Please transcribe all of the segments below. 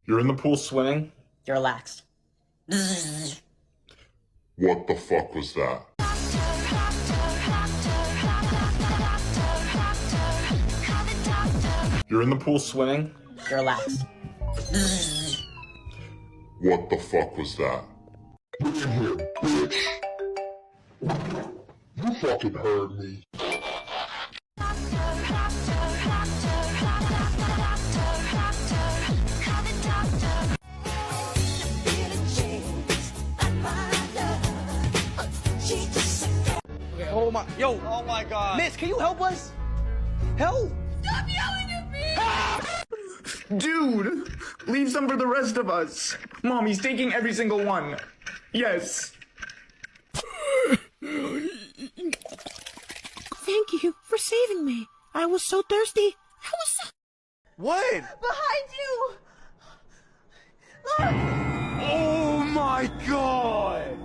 You're in the pool swimming? You're relaxed. What the fuck was that? You're in the pool swimming? You're relaxed. What the fuck was that? Get in here, bitch. You fucking heard me. Oh my, yo, oh my God. Miss, can you help us? Help! Stop yelling at me! Dude, leave some for the rest of us. Mom, he's taking every single one. Yes. Thank you for saving me. I was so thirsty. I was so... What? Behind you! Look! Oh my God!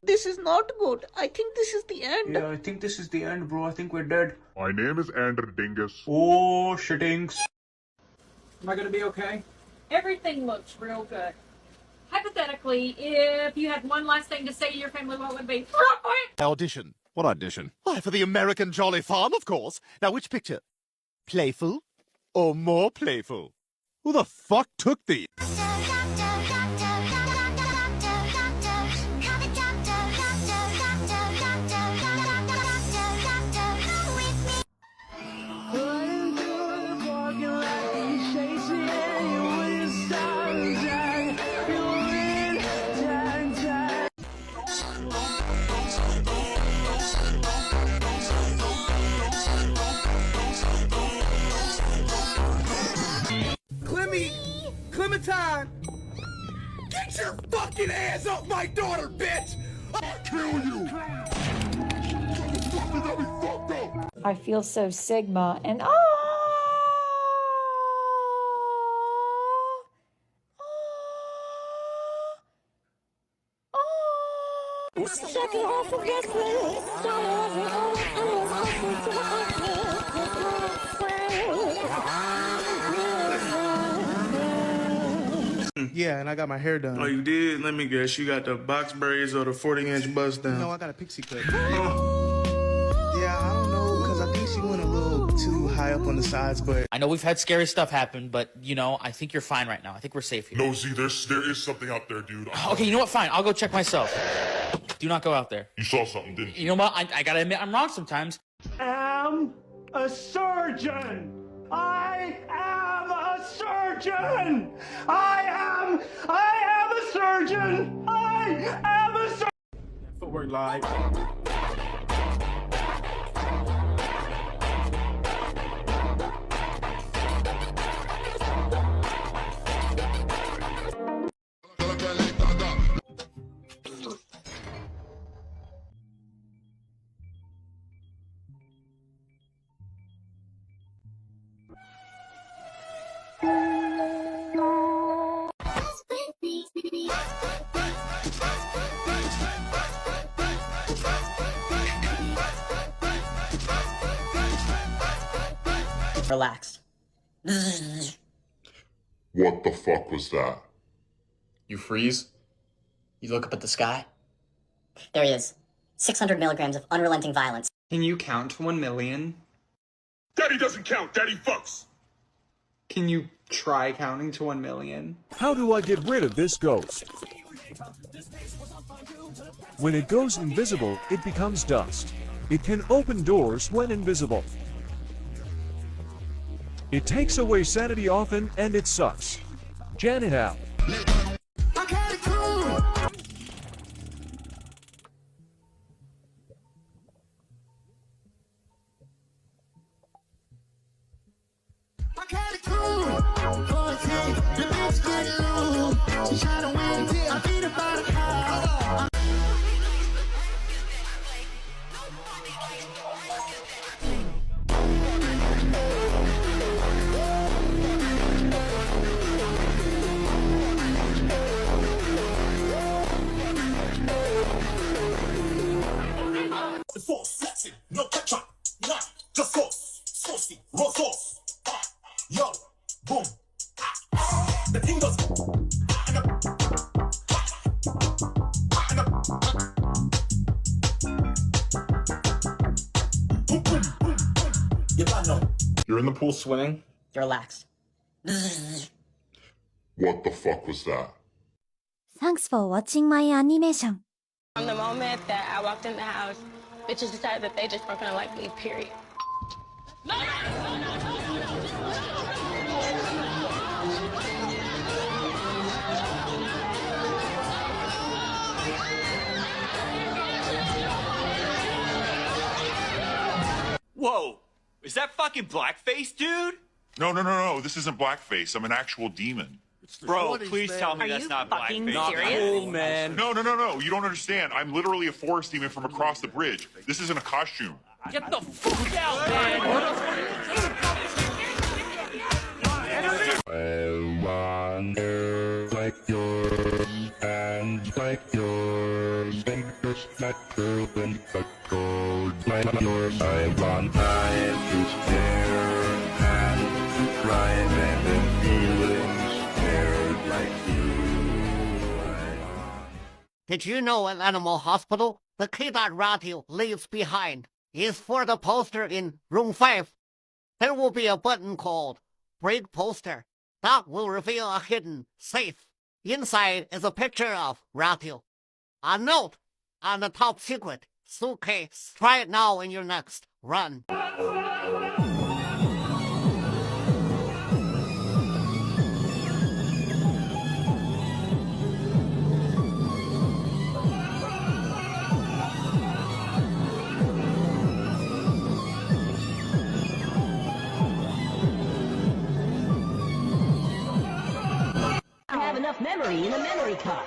This is not good. I think this is the end. Yeah, I think this is the end, bro. I think we're dead. My name is Andrew Dingus. Oh, shittings. Am I gonna be okay? Everything looks real good. Hypothetically, if you had one last thing to say to your family, what would it be? Real quick! Audition. What audition? Why, for the American Jolly Farm, of course. Now, which picture? Playful or more playful? Who the fuck took these? Clementine! Get your fucking ass off my daughter, bitch! I'll kill you! You got me fucked up! I feel so Sigma and Yeah, and I got my hair done. Oh, you did? Let me guess. You got the box braids or the 40-inch bust down? No, I got a pixie cut. Yeah, I don't know, because I think she went a little too high up on the sides, but... I know we've had scary stuff happen, but, you know, I think you're fine right now. I think we're safe here. No, Z, there is something out there, dude. Okay, you know what? Fine. I'll go check myself. Do not go out there. You saw something, didn't you? You know what? I gotta admit, I'm wrong sometimes. I'm a surgeon! I am a surgeon! I am a surgeon! I am a surgeon! Footwork live. Relaxed. What the fuck was that? You freeze? You look up at the sky? There he is. 600 milligrams of unrelenting violence. Can you count to 1 million? Daddy doesn't count, Daddy fucks! Can you try counting to 1 million? How do I get rid of this ghost? When it goes invisible, it becomes dust. It can open doors when invisible. It takes away sanity often, and it sucks. Janet out. You're in the pool swimming. You're relaxed. What the fuck was that? Thanks for watching my animation. From the moment that I walked in the house, bitches decided that they just weren't gonna like me, period. Whoa! Is that fucking blackface, dude? No. This isn't blackface. I'm an actual demon. Bro, please tell me that's not blackface. Not serious? Cool, man. No. You don't understand. I'm literally a forest demon from across the bridge. This isn't a costume. Get the fuck out, man! I wonder like yours and like yours. Fingers that curl and that gold like yours. I want time to stare and to cry and then feelings scared like you. Did you know at Animal Hospital, the key that Ratio leaves behind is for the poster in room 5. There will be a button called Break Poster. That will reveal a hidden safe. Inside is a picture of Ratio. A note on the top secret suitcase. Try it now in your next run. I have enough memory in a memory card.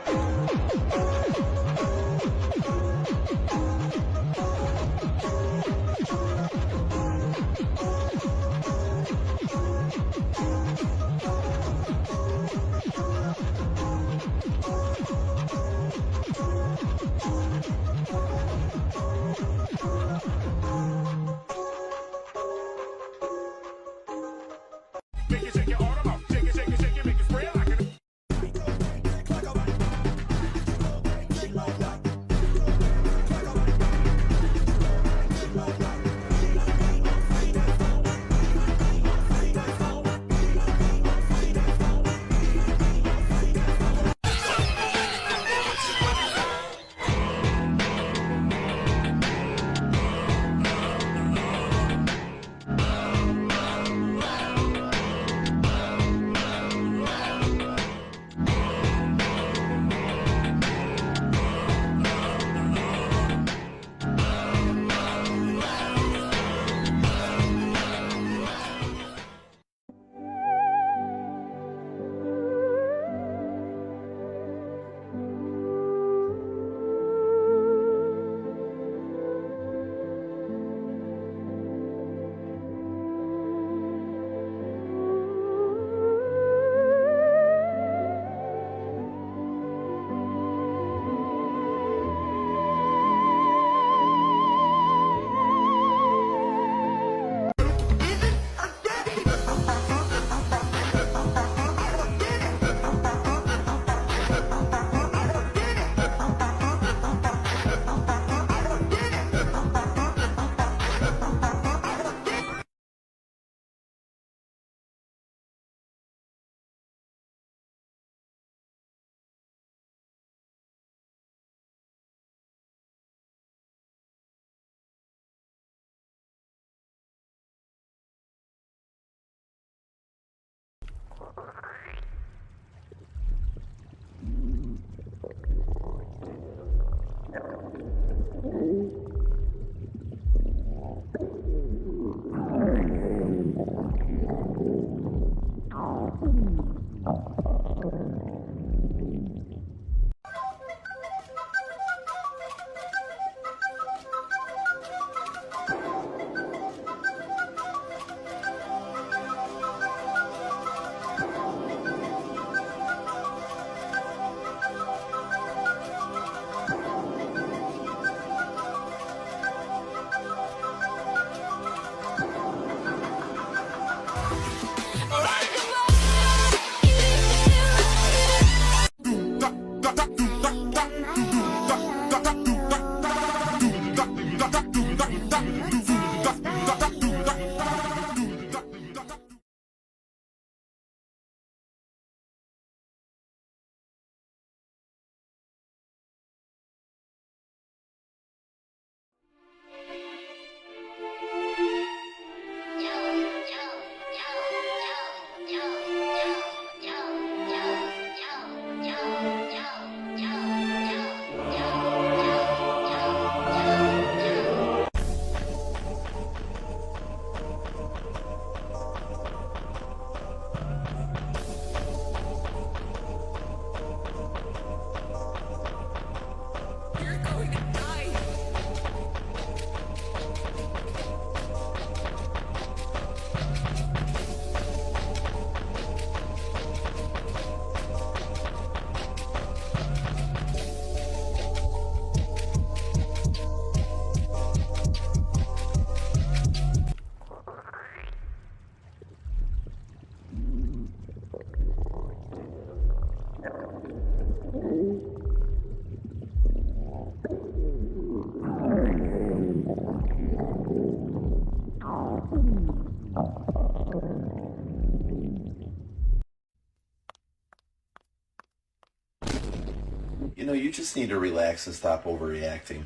You just need to relax and stop overreacting.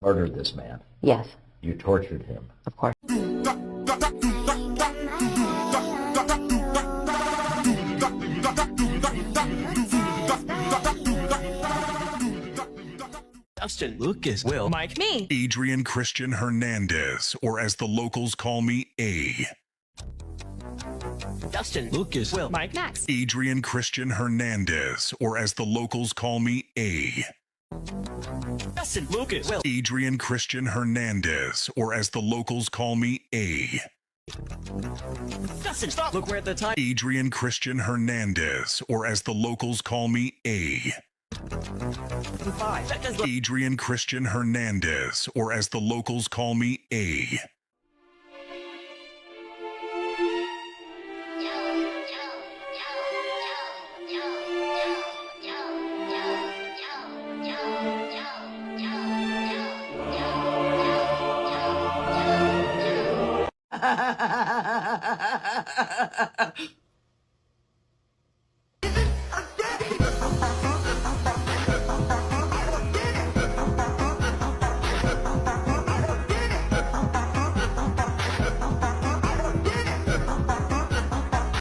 Murdered this man. Yes, You tortured him. of course. Dustin, Lucas, Will, Mike, me, Adrian Christian Hernandez, or as the locals call me, A. Dustin, Lucas, Will, Mike, Max, Adrian Christian Hernandez, or as the locals call me, A. Dustin, Lucas, Will, Adrian Christian Hernandez, or as the locals call me, A. Dustin, stop! Look, we're at the time. Adrian Christian Hernandez, or as the locals call me, A. 5 seconds left. Adrian Christian Hernandez, or as the locals call me, A.